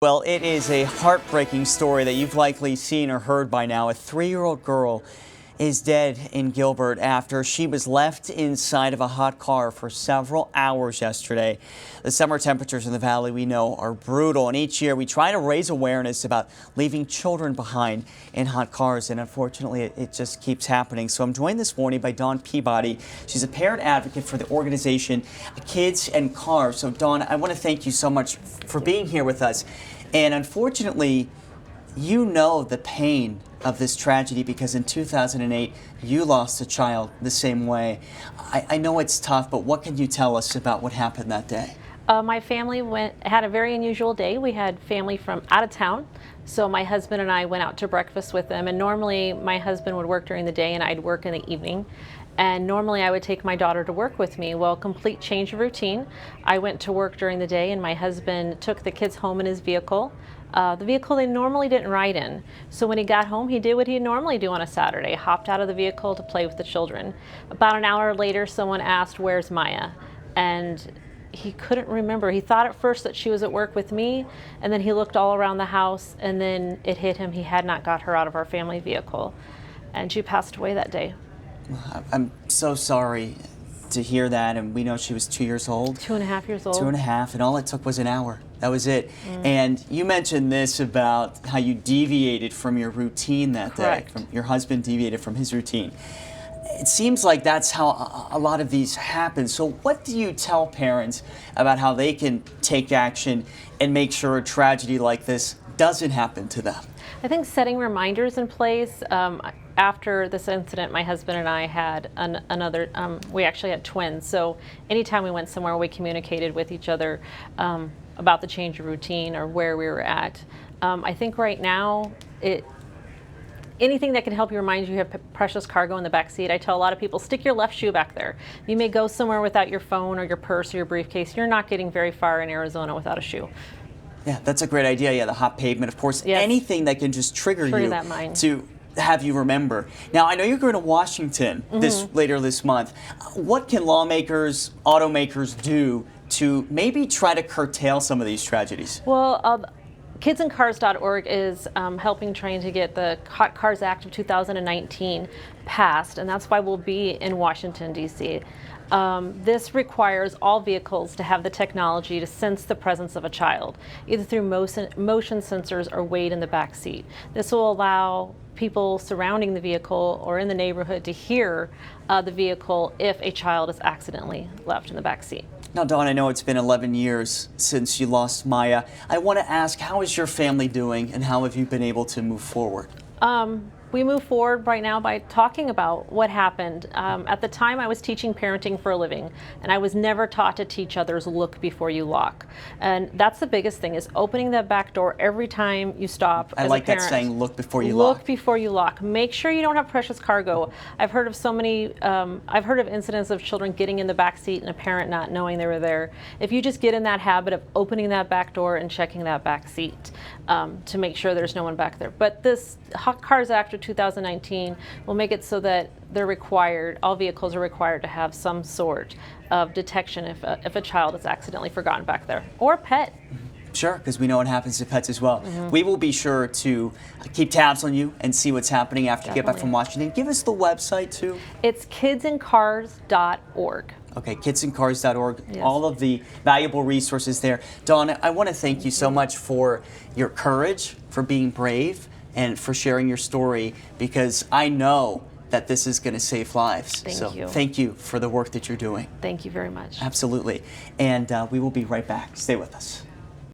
Well, it is a heartbreaking story that you've likely seen or heard by now. A 3-year-old girl is dead in Gilbert after she was left inside of a hot car for several hours yesterday. The summer temperatures in the valley, we know, are brutal, and each year we try to raise awareness about leaving children behind in hot cars, and unfortunately it just keeps happening. So I'm joined this morning by Dawn Peabody. She's a parent advocate for the organization Kids and Cars. So Dawn, I want to thank you so much for being here with us. And unfortunately, you know the pain of this tragedy because in 2008, you lost a child the same way. I know it's tough, but what can you tell us about what happened that day? My family had a very unusual day. We had family from out of town, so my husband and I went out to breakfast with them. And normally my husband would work during the day and I'd work in the evening. And normally I would take my daughter to work with me. Well, complete change of routine. I went to work during the day and my husband took the kids home in his vehicle. The vehicle they normally didn't ride in. So when he got home, he did what he'd normally do on a Saturday, hopped out of the vehicle to play with the children. About an hour later, someone asked, "Where's Maya?" And he couldn't remember. He thought at first that she was at work with me, and then he looked all around the house, and then it hit him. He had not got her out of our family vehicle, and she passed away that day. I'm so sorry to hear that, and we know she was 2 years old. 2.5 years old. 2.5, and all it took was an hour. That was it. And you mentioned this about how you deviated from your routine that Correct. day. Your husband deviated from his routine. It seems like that's how a lot of these happen. So what do you tell parents about how they can take action and make sure a tragedy like this doesn't happen to them? I think setting reminders in place. After this incident, my husband and I had we actually had twins. So anytime we went somewhere, we communicated with each other about the change of routine or where we were at. I think right now, anything that can help you remind you have precious cargo in the back seat. I tell a lot of people, stick your left shoe back there. You may go somewhere without your phone or your purse or your briefcase. You're not getting very far in Arizona without a shoe. Yeah, that's a great idea. Yeah, the hot pavement, of course. Yes. Anything that can just trigger you that mind. to have you remember. Now, I know you're going to Washington later this month. What can lawmakers, automakers do to maybe try to curtail some of these tragedies? Well, kidsandcars.org is trying to get the Hot Cars Act of 2019 passed, and that's why we'll be in Washington, D.C. This requires all vehicles to have the technology to sense the presence of a child, either through motion sensors or weight in the back seat. This will allow people surrounding the vehicle or in the neighborhood to hear the vehicle if a child is accidentally left in the back seat. Now, Dawn, I know it's been 11 years since you lost Maya. I want to ask, how is your family doing and how have you been able to move forward? We move forward right now by talking about what happened. At the time, I was teaching parenting for a living, and I was never taught to teach others look before you lock. And that's the biggest thing, is opening that back door every time you stop. I like that saying, look before you lock. Look before you lock. Make sure you don't have precious cargo. I've heard of I've heard of incidents of children getting in the back seat and a parent not knowing they were there. If you just get in that habit of opening that back door and checking that back seat to make sure there's no one back there. But this Hot Cars Act of 2019 will make it so that all vehicles are required to have some sort of detection if a child is accidentally forgotten back there, or a pet. Sure, because we know what happens to pets as well. We will be sure to keep tabs on you and see what's happening after you get back from Washington. Give us the website too. It's kidsandcars.org. Okay, kidsandcars.org, Yes. all of the valuable resources there. Dawn, I want to thank you so much for your courage, for being brave, and for sharing your story, because I know that this is going to save lives. Thank you. Thank you for the work that you're doing. Thank you very much. Absolutely. And we will be right back. Stay with us.